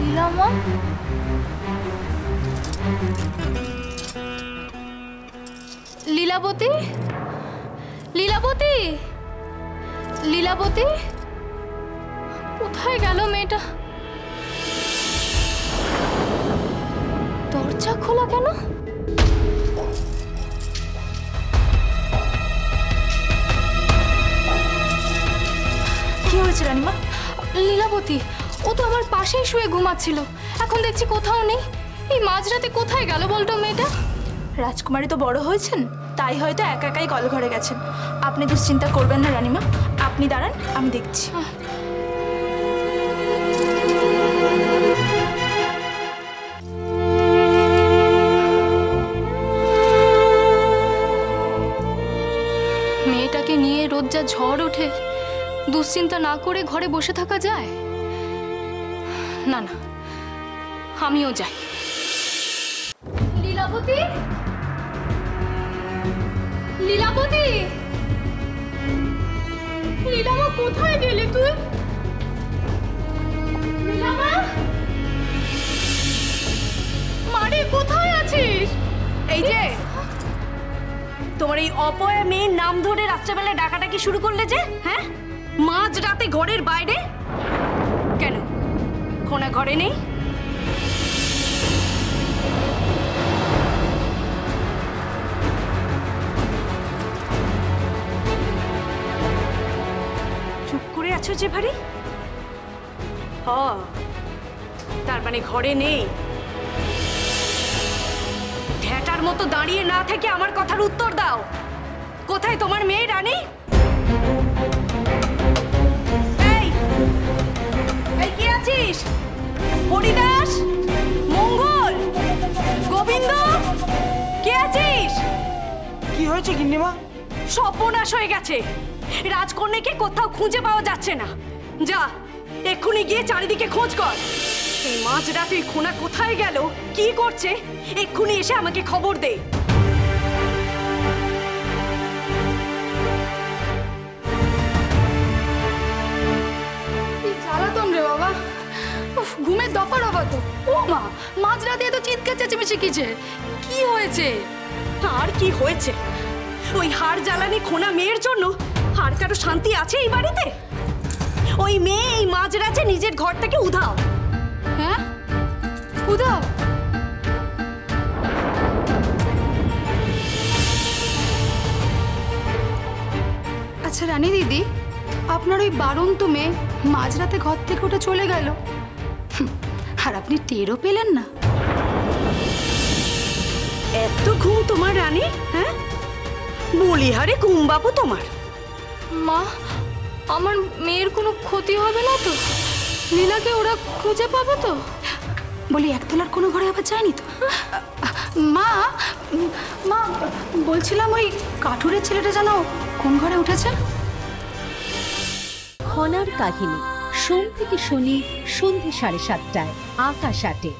লীলামা, লীলাবতী, লীলাবতী, লীলাবতী, কোথায় গেল মেয়েটা? দরজা খোলা কেন? কি হয়েছে রানীমা? লীলাবতী, ও তো আমার পাশেই শুয়ে ঘুমাচ্ছিল, এখন দেখছি কোথাও নেই। এই মাঝরাতে কোথায় গেল বলতো মেয়েটা? রাজকুমারী তো বড় হয়েছেন, তাই হয়তো একা একাই কলঘরে গেছেন। আপনি দুশ্চিন্তা করবেন না রানীমা, আপনি দাঁড়ান, আমি দেখছি। মেয়েটাকে নিয়ে রোজ যা ঝড় ওঠে, দুশ্চিন্তা না করে ঘরে বসে থাকা যায়? না না, আমিও যাই। লীলাবতী, লীলাবতী, লীলামা কোথায় গেলে তুই? লীলামা, মারে কোথায় আছিস? এই যে তোমার এই অপয়া মেয়ের নাম ধরে রাত্রেবেলা ডাকাডাকি শুরু করলে যে, হ্যাঁ? মাঝ রাতে ঘরের বাইরে কেন? কোনা ঘরে নেই? চুপ করে আছো যে ভারী? তার মানে ঘরে নেই? ঢ্যাটার মতো দাঁড়িয়ে না থেকে আমার কথার উত্তর দাও। কোথায় তোমার মেয়ে রানী? এই এই কি আছিস? হরিদাস, মঙ্গল, গোবিন্দ, কে আছিস? কি হয়েছে গিন্নিমা? সর্বনাশ হয়ে গেছে। রাজকন্যাকে কোথাও খুঁজে পাওয়া যাচ্ছে না। যা এক্ষুনি গিয়ে চারিদিকে খোঁজ কর। এই মাঝরাতে খুনা কোথায় গেল, কি করছে, এক্ষুনি এসে আমাকে খবর দে। জ্বালাতন রে বাবা, ঘুমের দফা রবা তো। ও মা, মাঝরাতে এত চিৎকার চেঁচেমেচি কিছে? কি হয়েছে? আর কি হয়েছে? ওই হাড় জ্বালানি খোনা মেয়ের জন্য আর কারো শান্তি আছে এই বাড়িতে? ওই মেয়ে এই মাঝরাতে নিজের ঘর থেকে উধাও। হ্যাঁ, উধাও? আচ্ছা রানী দিদি, আপনার ওই বারন্ত মেয়ে মাঝরাতে ঘর থেকে উঠে চলে গেল, আর আপনি টেরও পেলেন না? এত ঘুম তোমার রানী? হ্যাঁ, বলিহারে ঘুম বাবু তোমার। মা, আমার মেয়ের কোনো ক্ষতি হবে না তো? লীলাকে ওরা খুঁজে পাবে তো? বলি একতলার কোনো ঘরে আবার যায়নি তো? মা, মা বলছিলাম ওই কাঠুরের ছেলেটা যেন কোন ঘরে উঠেছে? খনার কাহিনী, সোম থেকে শনি সন্ধ্যে 7:30টায়, আকাশ 8-এ।